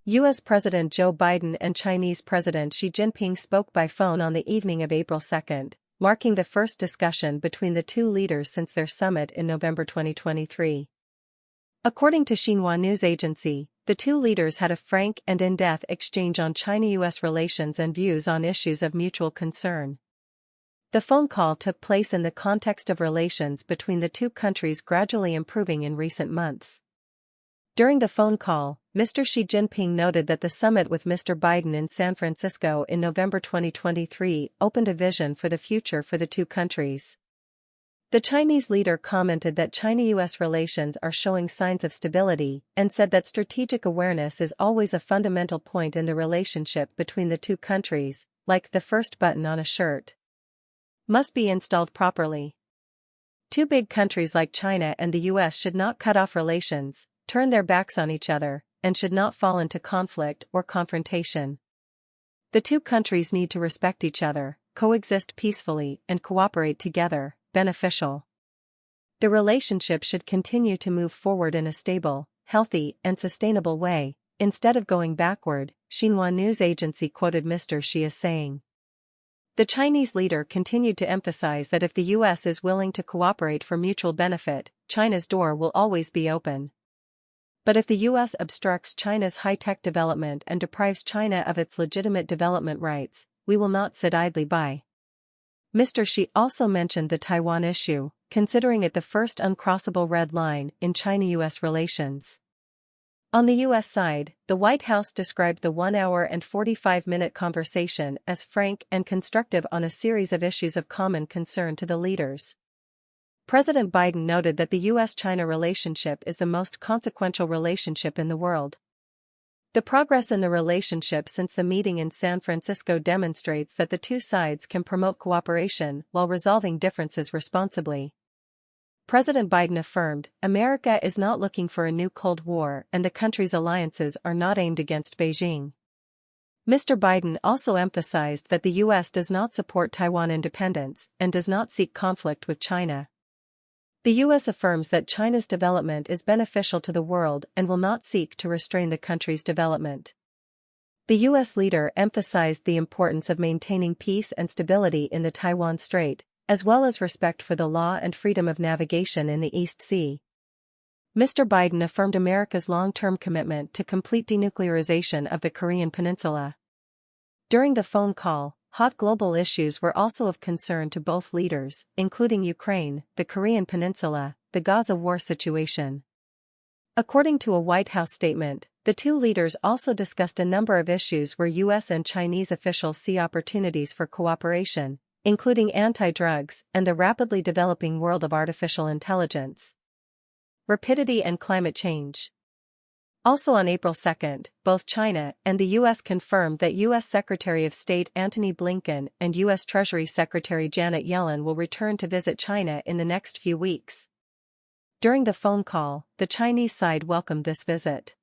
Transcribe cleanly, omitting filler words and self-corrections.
U.S. President Joe Biden and Chinese President Xi Jinping spoke by phone on the evening of April 2, marking the first discussion between the two leaders since their summit in November 2023. According to Xinhua News Agency, the two leaders had a frank and in-depth exchange on China-U.S. relations and views on issues of mutual concern. The phone call took place in the context of relations between the two countries gradually improving in recent months. During the phone call, Mr. Xi Jinping noted that the summit with Mr. Biden in San Francisco in November 2023 opened a vision for the future for the two countries. The Chinese leader commented that China-U.S. relations are showing signs of stability and said that strategic awareness is always a fundamental point in the relationship between the two countries, like the first button on a shirt must be installed properly. Two big countries like China and the U.S. should not cut off relations, turn their backs on each other, and should not fall into conflict or confrontation. The two countries need to respect each other, coexist peacefully, and cooperate together, beneficial. The relationship should continue to move forward in a stable, healthy, and sustainable way, instead of going backward, Xinhua News Agency quoted Mr. Xi as saying. The Chinese leader continued to emphasize that if the U.S. is willing to cooperate for mutual benefit, China's door will always be open. But if the U.S. obstructs China's high-tech development and deprives China of its legitimate development rights, we will not sit idly by. Mr. Xi also mentioned the Taiwan issue, considering it the first uncrossable red line in China-U.S. relations. On the U.S. side, the White House described the 1-hour and 45-minute conversation as frank and constructive on a series of issues of common concern to the leaders. President Biden noted that the U.S.-China relationship is the most consequential relationship in the world. The progress in the relationship since the meeting in San Francisco demonstrates that the two sides can promote cooperation while resolving differences responsibly. President Biden affirmed, America is not looking for a new Cold War and the country's alliances are not aimed against Beijing. Mr. Biden also emphasized that the U.S. does not support Taiwan independence and does not seek conflict with China. The U.S. affirms that China's development is beneficial to the world and will not seek to restrain the country's development. The U.S. leader emphasized the importance of maintaining peace and stability in the Taiwan Strait, as well as respect for the law and freedom of navigation in the East Sea. Mr. Biden affirmed America's long-term commitment to complete denuclearization of the Korean Peninsula. During the phone call, hot global issues were also of concern to both leaders, including Ukraine, the Korean Peninsula, the Gaza war situation. According to a White House statement, the two leaders also discussed a number of issues where U.S. and Chinese officials see opportunities for cooperation, including anti-drugs and the rapidly developing world of artificial intelligence, rapidity and climate change. Also on April 2, both China and the U.S. confirmed that U.S. Secretary of State Antony Blinken and U.S. Treasury Secretary Janet Yellen will return to visit China in the next few weeks. During the phone call, the Chinese side welcomed this visit.